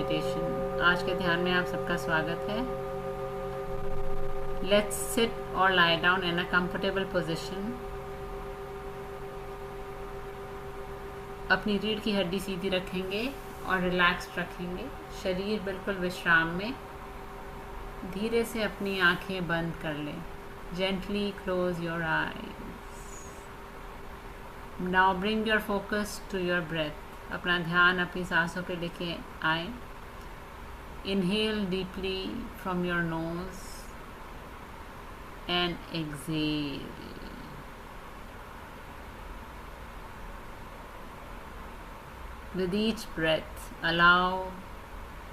Meditation. आज के ध्यान में आप सबका स्वागत है। लेट्स सिट और lie down in a comfortable position. अपनी रीढ़ की हड्डी सीधी रखेंगे और रिलैक्स रखेंगे। शरीर बिल्कुल विश्राम में। धीरे से अपनी आंखें बंद कर लें। Gently close your eyes. Now bring your focus to your breath. अपना ध्यान अपनी सांसों पे लेके आए। Inhale deeply from your nose and exhale. With each breath, allow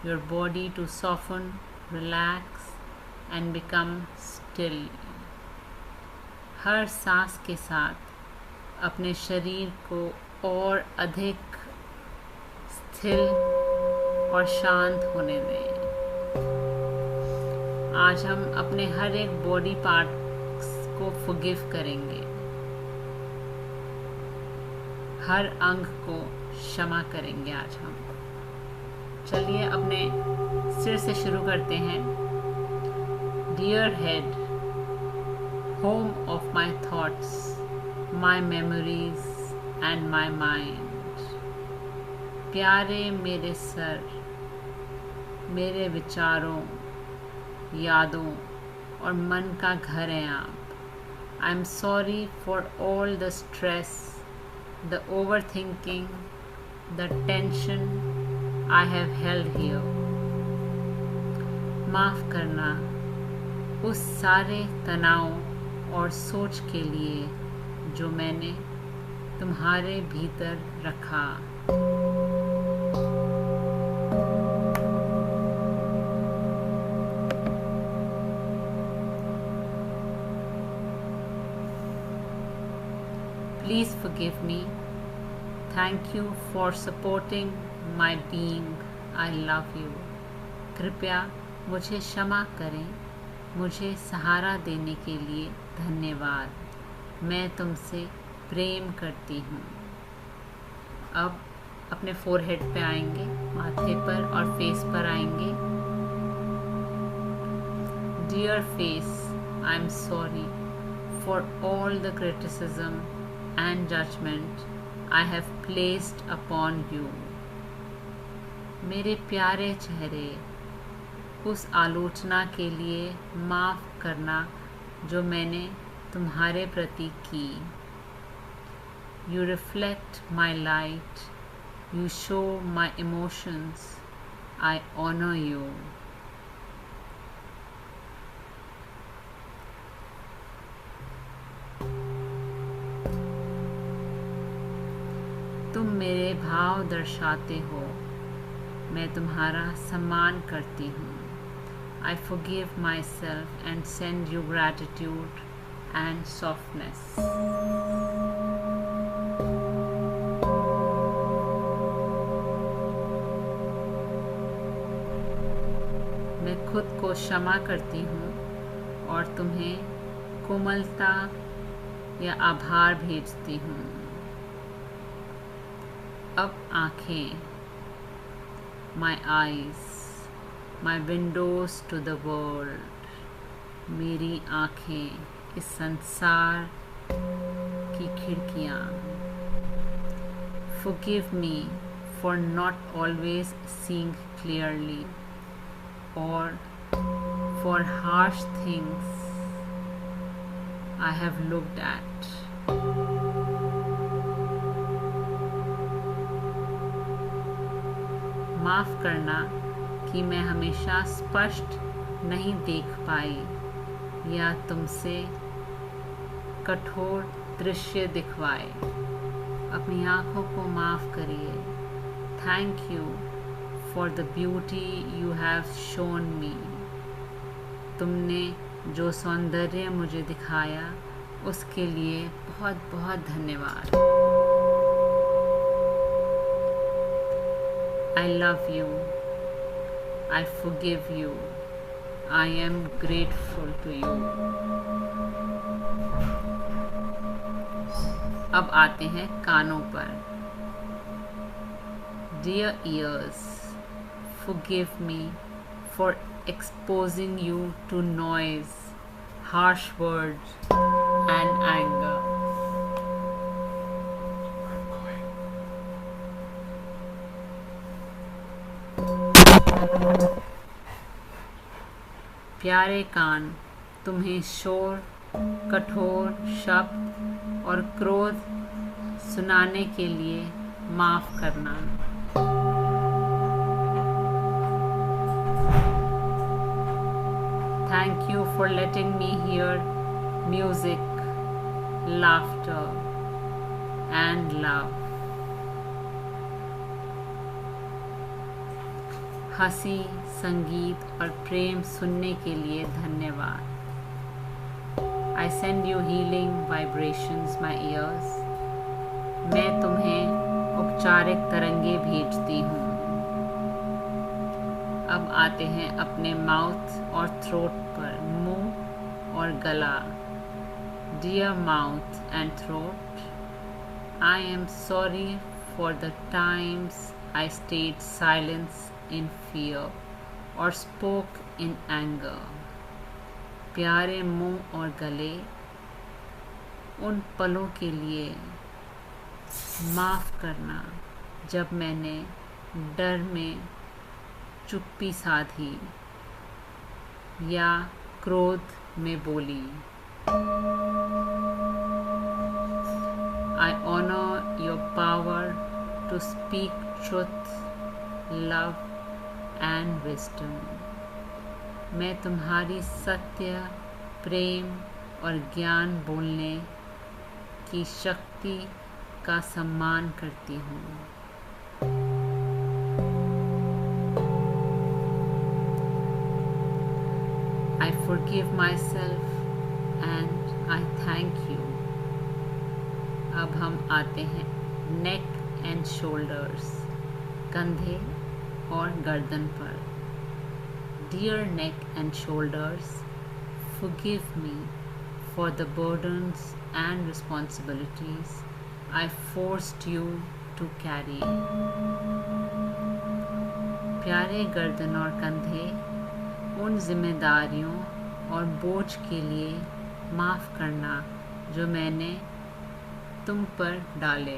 your body to soften, relax and become still. हर सांस के साथ अपने शरीर को और अधिक स्थिर और शांत होने दें। आज हम अपने हर एक बॉडी पार्ट को फॉरगिव करेंगे। हर अंग को क्षमा करेंगे आज हम। चलिए अपने सिर से शुरू करते हैं। Dear head, home of my thoughts, my memories and my mind. प्यारे मेरे सर, मेरे विचारों, यादों और मन का घर हैं आप। I am sorry for all the stress, the overthinking, the tension I have held here. माफ़ करना उस सारे तनाव और सोच के लिए जो मैंने तुम्हारे भीतर रखा। Please forgive me. Thank you for supporting my being. I love you. कृपया मुझे क्षमा करें। मुझे सहारा देने के लिए धन्यवाद। मैं तुमसे प्रेम करती हूँ। अब अपने फोरहेड पे आएंगे, माथे पर और फेस पर आएंगे। Dear face, I am sorry for all the criticism and judgment I have placed upon you. मेरे प्यारे चेहरे, उस आलोचना के लिए माफ़ करना जो मैंने तुम्हारे प्रति की। You reflect my light. You show my emotions. I honor you. तुम मेरे भाव दर्शाते हो। मैं तुम्हारा सम्मान करती हूँ। I forgive myself and send you gratitude and softness. मैं खुद को क्षमा करती हूँ और तुम्हें कोमलता या आभार भेजती हूँ। अब आँखें, my eyes, my windows to the world, मेरी आँखें इस संसार की खिड़कियाँ। Forgive me for not always seeing clearly or for harsh things I have looked at. माफ़ करना कि मैं हमेशा स्पष्ट नहीं देख पाई या तुमसे कठोर दृश्य दिखवाए। अपनी आँखों को माफ़ करिए। Thank you for the beauty you have shown me. तुमने जो सौंदर्य मुझे दिखाया उसके लिए बहुत बहुत धन्यवाद। I love you. I forgive you. I am grateful to you. अब आते हैं कानों पर। Dear ears, forgive me for exposing you to noise, harsh words, and anger. प्यारे कान, तुम्हें शोर, कठोर शब्द और क्रोध सुनाने के लिए माफ़ करना। Thank you for letting me hear music, laughter, and love. हंसी, संगीत और प्रेम सुनने के लिए धन्यवाद। I send you healing vibrations, my ears. मैं तुम्हें उपचारिक तरंगे भेजती हूँ। अब आते हैं अपने माउथ और थ्रोट पर, मुंह और गला। Dear mouth and throat, I am sorry for the times I stayed silent in fear or spoke in anger. प्यारे मुंह और गले, उन पलों के लिए माफ़ करना जब मैंने डर में चुप्पी साधी या क्रोध में बोली। I honor your power to speak truth, love and wisdom. मैं तुम्हारी सत्य, प्रेम और ज्ञान बोलने की शक्ति का सम्मान करती हूँ। I forgive myself and I thank you. अब हम आते हैं neck and shoulders, कंधे और गर्दन पर। Dear neck and shoulders, forgive me for the burdens and responsibilities I forced you to carry. प्यारे गर्दन और कंधे, उन जिम्मेदारियों और बोझ के लिए माफ़ करना जो मैंने तुम पर डाले।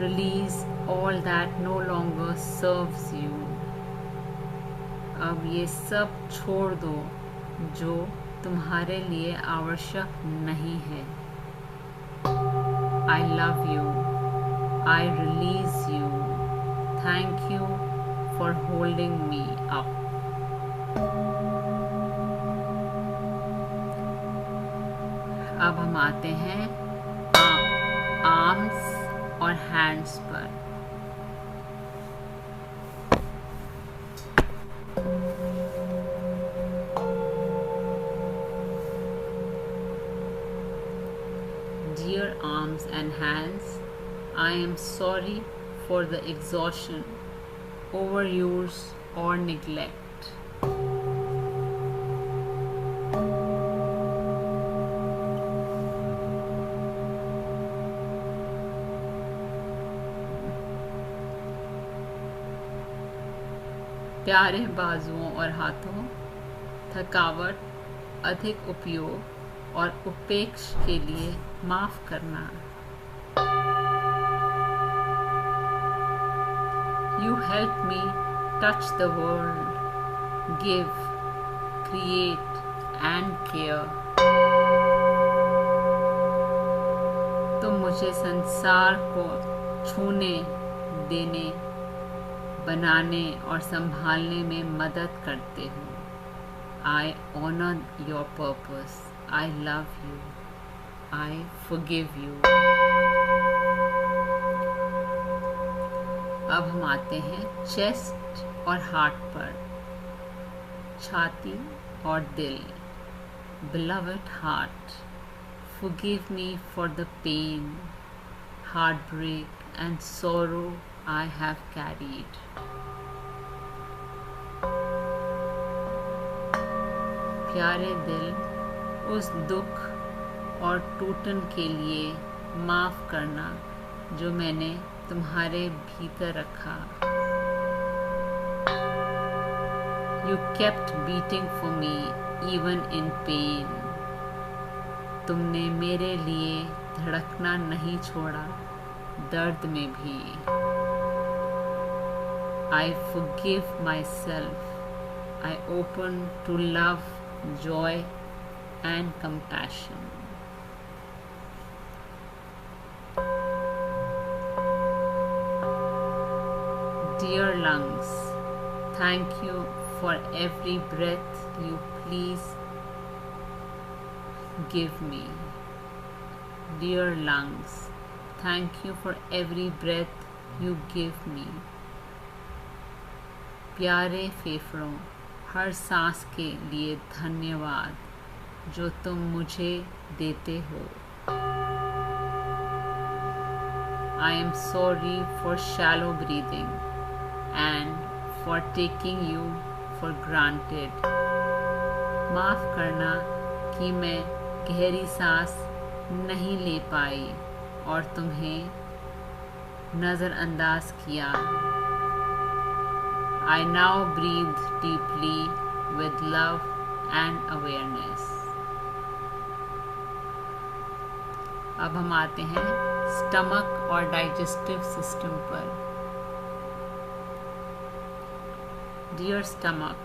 Release all that no longer serves you. अब ये सब छोड़ दो जो तुम्हारे लिए आवश्यक नहीं है। I love you. I release you. Thank you for holding me up. अब हम आते हैं आर्म्स और हैंड्स पर। Dear arms and hands, I am sorry for the exhaustion, overuse or neglect. प्यारे बाजुओं और हाथों, थकावट, अधिक उपयोग और उपेक्ष के लिए माफ़ करना। You help me touch the world, give, create and care. तुम मुझे संसार को छूने, देने, बनाने और संभालने में मदद करते हो। I honor your purpose. I love you. I forgive you. अब हम आते हैं चेस्ट और हार्ट पर, छाती और दिल। Beloved heart, forgive me for the pain, heartbreak and sorrow I have carried. प्यारे दिल, उस दुख, और टूटन के लिए माफ़ करना जो मैंने तुम्हारे भीतर रखा। You kept beating for me even in pain. तुमने मेरे लिए धड़कना नहीं छोड़ा, दर्द में भी। I forgive myself. I open to love, joy and compassion. Dear lungs, thank you for every breath you please give me. Dear lungs, thank you for every breath you give me. प्यारे फेफड़ों, हर सांस के लिए धन्यवाद जो तुम मुझे देते हो। I am sorry for shallow breathing and for taking you for granted. माफ़ करना कि मैं गहरी सांस नहीं ले पाई और तुम्हें नज़रअंदाज किया। I now breathe deeply with love and awareness. अब हम आते हैं स्टमक और डाइजेस्टिव सिस्टम पर। Dear stomach,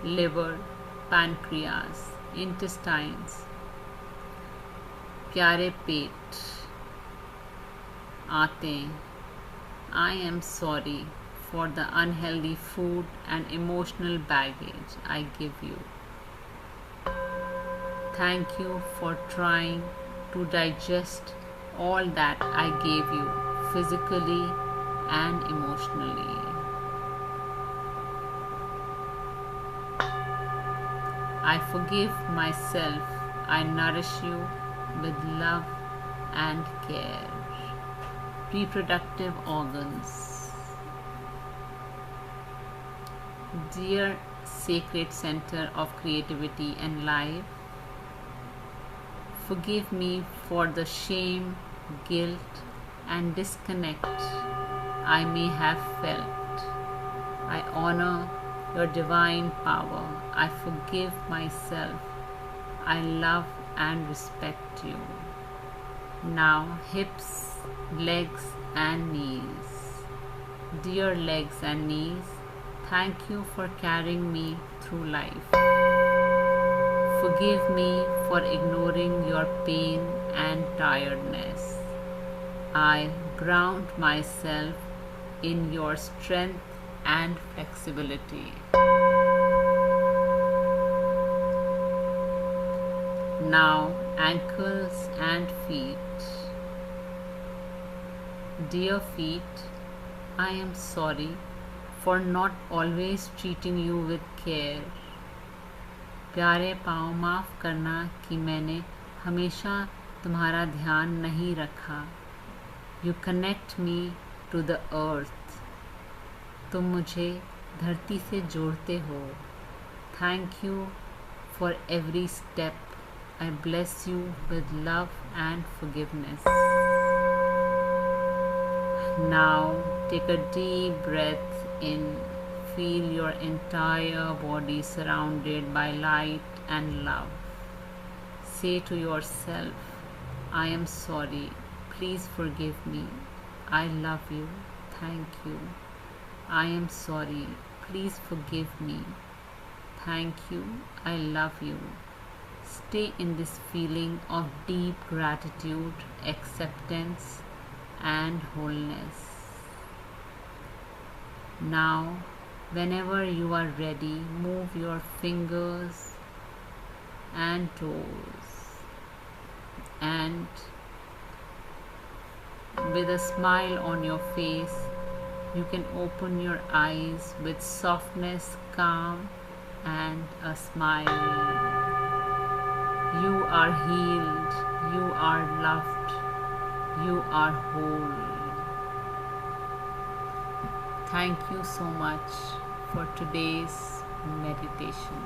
liver, pancreas, intestines, प्यारे पेट, आंतें, I am sorry for the unhealthy food and emotional baggage I give you. Thank you for trying to digest all that I gave you physically and emotionally. I forgive myself. I nourish you with love and care. Reproductive organs. Dear sacred center of creativity and life, forgive me for the shame, guilt, and disconnect I may have felt. I honor your divine power. I forgive myself. I love and respect you. Now, hips, legs, and knees. Dear legs and knees, thank you for carrying me through life. Forgive me for ignoring your pain and tiredness. I ground myself in your strength and flexibility. Now, ankles and feet. Dear feet, I am sorry for not always treating you with care. प्यारे पाँव, माफ़ करना कि मैंने हमेशा तुम्हारा ध्यान नहीं रखा। You connect me to the earth. तुम मुझे धरती से जोड़ते हो। Thank you for every step. I bless you with love and forgiveness. Now take a deep breath in. Feel your entire body surrounded by light and love. Say to yourself, I am sorry. Please forgive me. I love you. Thank you. I am sorry. Please forgive me. Thank you. I love you. Stay in this feeling of deep gratitude, acceptance, and wholeness. Now, whenever you are ready, move your fingers and toes, and with a smile on your face, you can open your eyes with softness, calm, and a smile. You are healed, you are loved, you are whole. Thank you so much for today's meditation.